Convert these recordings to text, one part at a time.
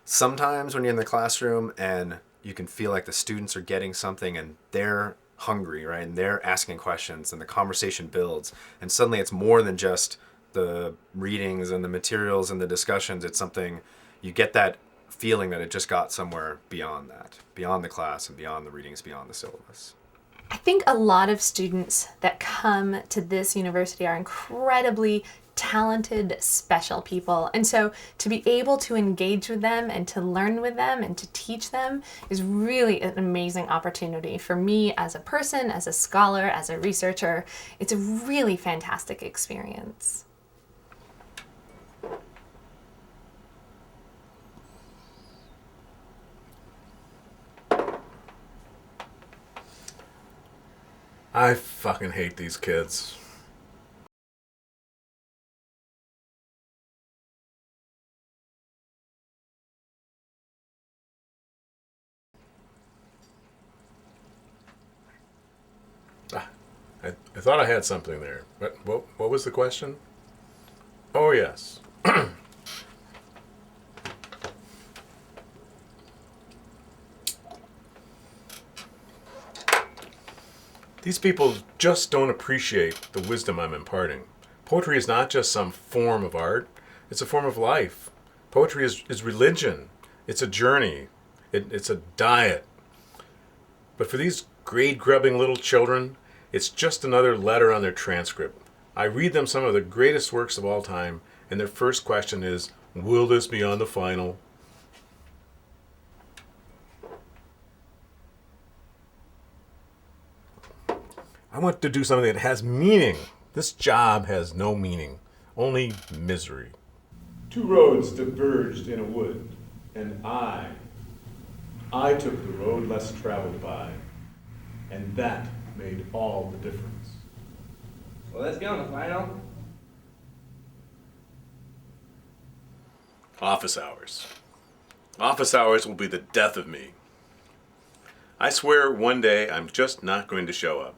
sometimes when you're in the classroom and you can feel like the students are getting something and they're hungry, right? And they're asking questions and the conversation builds. And suddenly it's more than just the readings and the materials and the discussions. It's something, you get that feeling that it just got somewhere beyond that, beyond the class and beyond the readings, beyond the syllabus. I think a lot of students that come to this university are incredibly talented, special people. And so to be able to engage with them and to learn with them and to teach them is really an amazing opportunity for me as a person, as a scholar, as a researcher. It's a really fantastic experience. I fucking hate these kids. I thought I had something there. What was the question? Oh, yes. These people just don't appreciate the wisdom I'm imparting. Poetry is not just some form of art, it's a form of life. Poetry is religion. It's a journey. It's a diet. But for these grade-grubbing little children, it's just another letter on their transcript. I read them some of the greatest works of all time, and their first question is, will this be on the final? I want to do something that has meaning. This job has no meaning, only misery. Two roads diverged in a wood, and I took the road less traveled by, and that made all the difference. Well, let's get on the final. Office hours. Office hours will be the death of me. I swear one day I'm just not going to show up.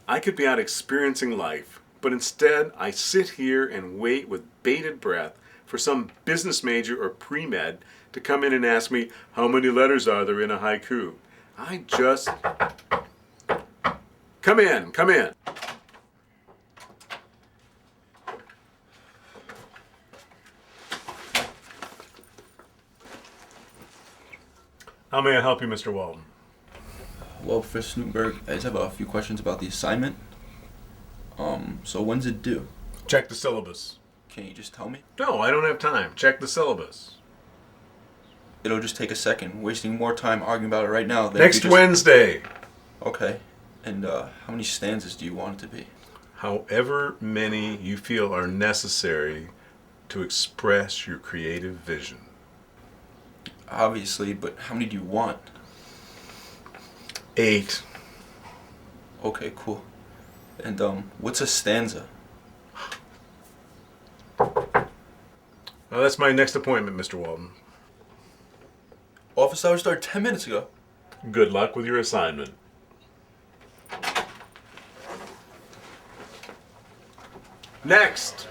I could be out experiencing life, but instead I sit here and wait with bated breath for some business major or pre-med to come in and ask me, how many letters are there in a haiku? I just... Come in, come in. How may I help you, Mr. Walton? Well, Professor Snoopberg, I just have a few questions about the assignment. So when's it due? Check the syllabus. Can you just tell me? No, I don't have time. Check the syllabus. It'll just take a second. Wasting more time arguing about it right now than if Next you just... Wednesday. Okay. And how many stanzas do you want it to be? However many you feel are necessary to express your creative vision. Obviously, but how many do you want? 8. Okay, cool. And what's a stanza? That's my next appointment, Mr. Walton. Office hours started 10 minutes ago. Good luck with your assignment. Next.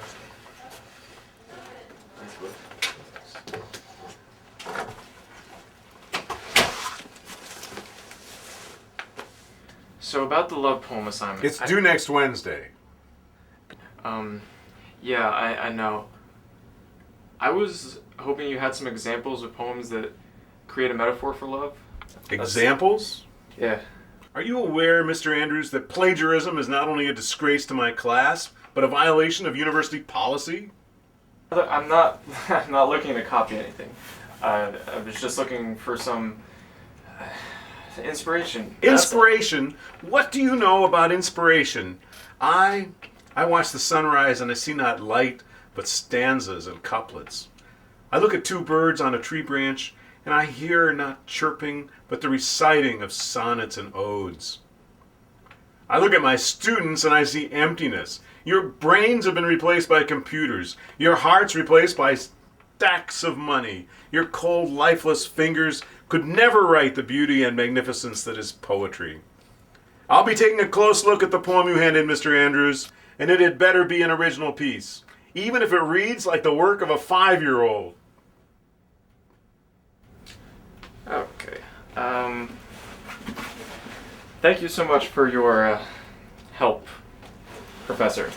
So about the love poem assignment. It's due next Wednesday. Yeah, I know. I was hoping you had some examples of poems that create a metaphor for love. Examples? Yeah. Are you aware, Mr. Andrews, that plagiarism is not only a disgrace to my class, but a violation of university policy? I'm not I'm not looking to copy anything. I was just looking for some inspiration. Inspiration? What do you know about inspiration? I watch the sunrise and I see not light, but stanzas and couplets. I look at two birds on a tree branch and I hear not chirping, but the reciting of sonnets and odes. I look at my students and I see emptiness. Your brains have been replaced by computers. Your hearts replaced by stacks of money. Your cold, lifeless fingers could never write the beauty and magnificence that is poetry. I'll be taking a close look at the poem you handed, Mr. Andrews, and it had better be an original piece. even if it reads like the work of a 5-year-old. Okay. Thank you so much for your help, Professor.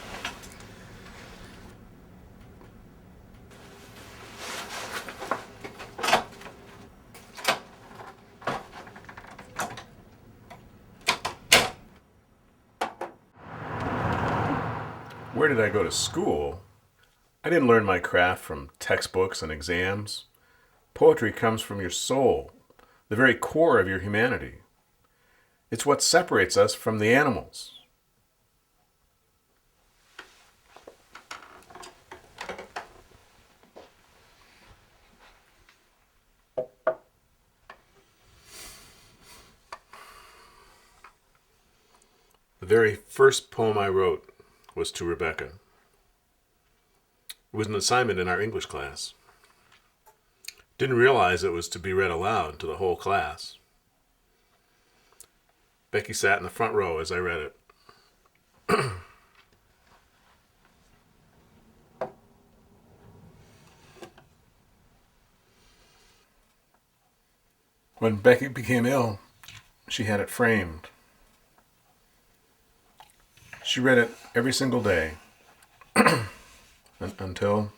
Where did I go to school? I didn't learn my craft from textbooks and exams. Poetry comes from your soul, the very core of your humanity. It's what separates us from the animals. The very first poem I wrote was to Rebecca. It was an assignment in our English class. Didn't realize it was to be read aloud to the whole class. Becky sat in the front row as I read it. When Becky became ill, she had it framed. She read it every single day until